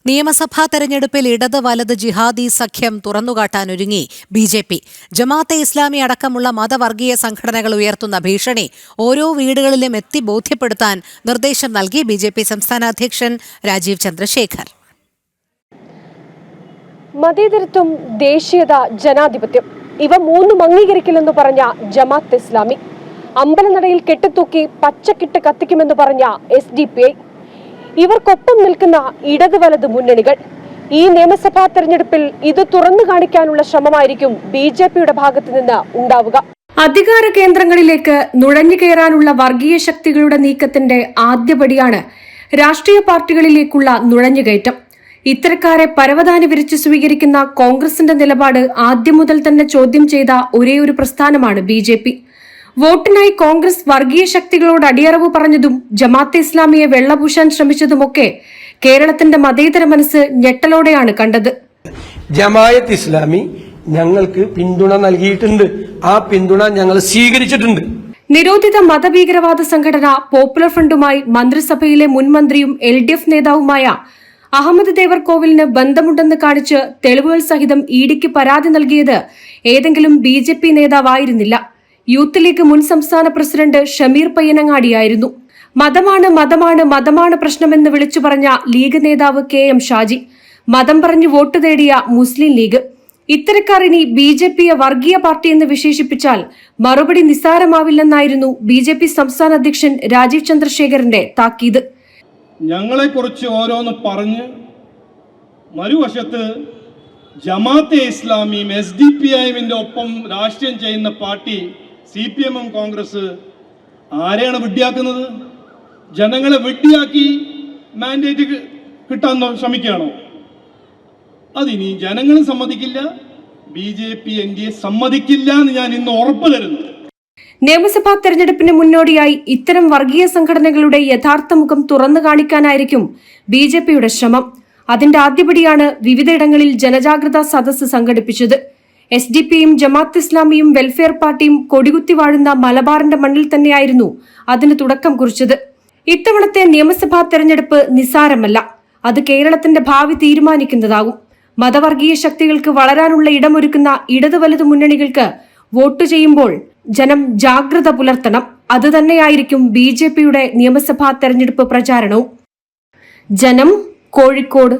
നിയമസഭാ തെരഞ്ഞെടുപ്പിൽ ഇടത് വലത് ജിഹാദി സഖ്യം തുറന്നുകാട്ടാനൊരുങ്ങി ബി.ജെ.പി. ജമാഅത്തെ ഇസ്ലാമി അടക്കമുള്ള മതവർഗീയ സംഘടനകൾ ഉയർത്തുന്ന ഭീഷണി ഓരോ വീടുകളിലും എത്തി ബോധ്യപ്പെടുത്താൻ നിർദ്ദേശം നൽകി ബി.ജെ.പി. സംസ്ഥാന അധ്യക്ഷൻ രാജീവ് ചന്ദ്രശേഖർ. മതേതരത്വം, ദേശീയത, ജനാധിപത്യം ഇവ മൂന്നും അംഗീകരിക്കില്ലെന്ന് പറഞ്ഞ ജമാഅത്തെ ഇസ്ലാമി, അമ്പലനടയിൽ കെട്ടിത്തൂക്കി പച്ചക്കിട്ട് കത്തിക്കുമെന്ന് പറഞ്ഞ SDP, ഇവർക്കൊപ്പം നിൽക്കുന്ന ഇടത് വലത് മുന്നണികൾ ഈ നിയമസഭാ തെരഞ്ഞെടുപ്പിൽ ഇത് തുറന്നു കാണിക്കാനുള്ള ശ്രമമായിരിക്കും ബി.ജെ.പിയുടെ ഭാഗത്തു നിന്ന് ഉണ്ടാവുക. അധികാര കേന്ദ്രങ്ങളിലേക്ക് നുഴഞ്ഞു കയറാനുള്ള വർഗീയ ശക്തികളുടെ നീക്കത്തിന്റെ ആദ്യപടിയാണ് രാഷ്ട്രീയ പാർട്ടികളിലേക്കുള്ള നുഴഞ്ഞുകയറ്റം. ഇത്തരക്കാരെ പരവതാനി വിരിച്ച് സ്വീകരിക്കുന്ന കോൺഗ്രസിന്റെ നിലപാട് ആദ്യം മുതൽ തന്നെ ചോദ്യം ചെയ്ത ഒരേയൊരു പ്രസ്ഥാനമാണ് ബി.ജെ.പി. വോട്ടിനായി കോൺഗ്രസ് വർഗീയ ശക്തികളോട് അടിയറവ് പറഞ്ഞതും ജമാഅത്തെ ഇസ്ലാമിയെ വെള്ളപൂശാൻ ശ്രമിച്ചതുമൊക്കെ കേരളത്തിന്റെ മതേതര മനസ്സ് ഞെട്ടലോടെയാണ് കണ്ടത്. ജമാഅത്ത് ഇസ്ലാമി ഞങ്ങൾക്ക് പിന്തുണ നൽകിയിട്ടുണ്ട്, ആ പിന്തുണ ഞങ്ങൾ സ്വീകരിച്ചിട്ടുണ്ട്. നിരോധിത മതഭീകരവാദ സംഘടന പോപ്പുലർ ഫ്രണ്ടുമായി മന്ത്രിസഭയിലെ മുൻ മന്ത്രിയും LDF നേതാവുമായ അഹമ്മദ് ദേവർകോവിലിന് ബന്ധമുണ്ടെന്ന് കാണിച്ച് തെളിവുകൾ സഹിതം ഇഡിക്ക് പരാതി നൽകിയത് ഏതെങ്കിലും ബി.ജെ.പി. നേതാവായിരുന്നില്ല. യൂത്ത് ലീഗ് മുൻ സംസ്ഥാന പ്രസിഡന്റ് ഷമീർ പയ്യനങ്ങാടിയായിരുന്നു. മതമാണ് മതമാണ് മതമാണ് പ്രശ്നമെന്ന് വിളിച്ചു പറഞ്ഞ ലീഗ് നേതാവ് KM ഷാജി, മതം പറഞ്ഞു വോട്ട് തേടിയ മുസ്ലിം ലീഗ്. ഇത്തരക്കാർ ഇനി ബി.ജെ.പിയെ വർഗീയ പാർട്ടിയെന്ന് വിശേഷിപ്പിച്ചാൽ മറുപടി നിസ്സാരമാവില്ലെന്നായിരുന്നു ബി.ജെ.പി. സംസ്ഥാന അധ്യക്ഷൻ രാജീവ് ചന്ദ്രശേഖറിന്റെ താക്കീത്. ഞങ്ങളെക്കുറിച്ച് ഓരോന്ന് പറഞ്ഞ് മറുവശത്ത് ജമാഅത്തെ ഇസ്ലാമിയും SDP-ന്റെ ഒപ്പം രാഷ്ട്രീയം ചെയ്യുന്ന പാർട്ടി CPM-ഉം കോൺഗ്രസ് ആരെയാണ് വിഡ്ഢിയാക്കുന്നത്? ജനങ്ങളെ വിഡ്ഢിയാക്കി മാൻഡേറ്റ് കിട്ടാൻ ശ്രമിക്കുകയാണോ? അതിനി ജനങ്ങൾ സമ്മതിക്കില്ല, BJP NDA സമ്മതിക്കില്ല എന്ന് ഞാൻ ഇന്ന് ഉറപ്പ് തരുന്നു. നിയമസഭാ തെരഞ്ഞെടുപ്പിന് മുന്നോടിയായി ഇത്തരം വർഗീയ സംഘടനകളുടെ യഥാർത്ഥ മുഖം തുറന്നു കാണിക്കാനായിരിക്കും ബി.ജെ.പിയുടെ ശ്രമം. അതിന്റെ ആദ്യപടിയാണ് വിവിധയിടങ്ങളിൽ ജനജാഗ്രതാ സദസ്സ് സംഘടിപ്പിച്ചത്. SDP-യും ജമാഅത്ത് ഇസ്ലാമിയും വെൽഫെയർ പാർട്ടിയും കൊടികുത്തി വാഴുന്ന മലബാറിന്റെ മണ്ണിൽ തന്നെയായിരുന്നു അതിന് തുടക്കം കുറിച്ചത്. ഇത്തവണത്തെ നിയമസഭാ തെരഞ്ഞെടുപ്പ് നിസ്സാരമല്ല, അത് കേരളത്തിന്റെ ഭാവി തീരുമാനിക്കുന്നതാകും. മതവർഗീയ ശക്തികൾക്ക് വളരാനുള്ള ഇടമൊരുക്കുന്ന ഇടത് വലത് മുന്നണികൾക്ക് വോട്ട് ചെയ്യുമ്പോൾ ജനം ജാഗ്രത പുലർത്തണം. അതുതന്നെയായിരിക്കും ബി.ജെ.പിയുടെ നിയമസഭാ തെരഞ്ഞെടുപ്പ് പ്രചാരണവും. ജനം, കോഴിക്കോട്.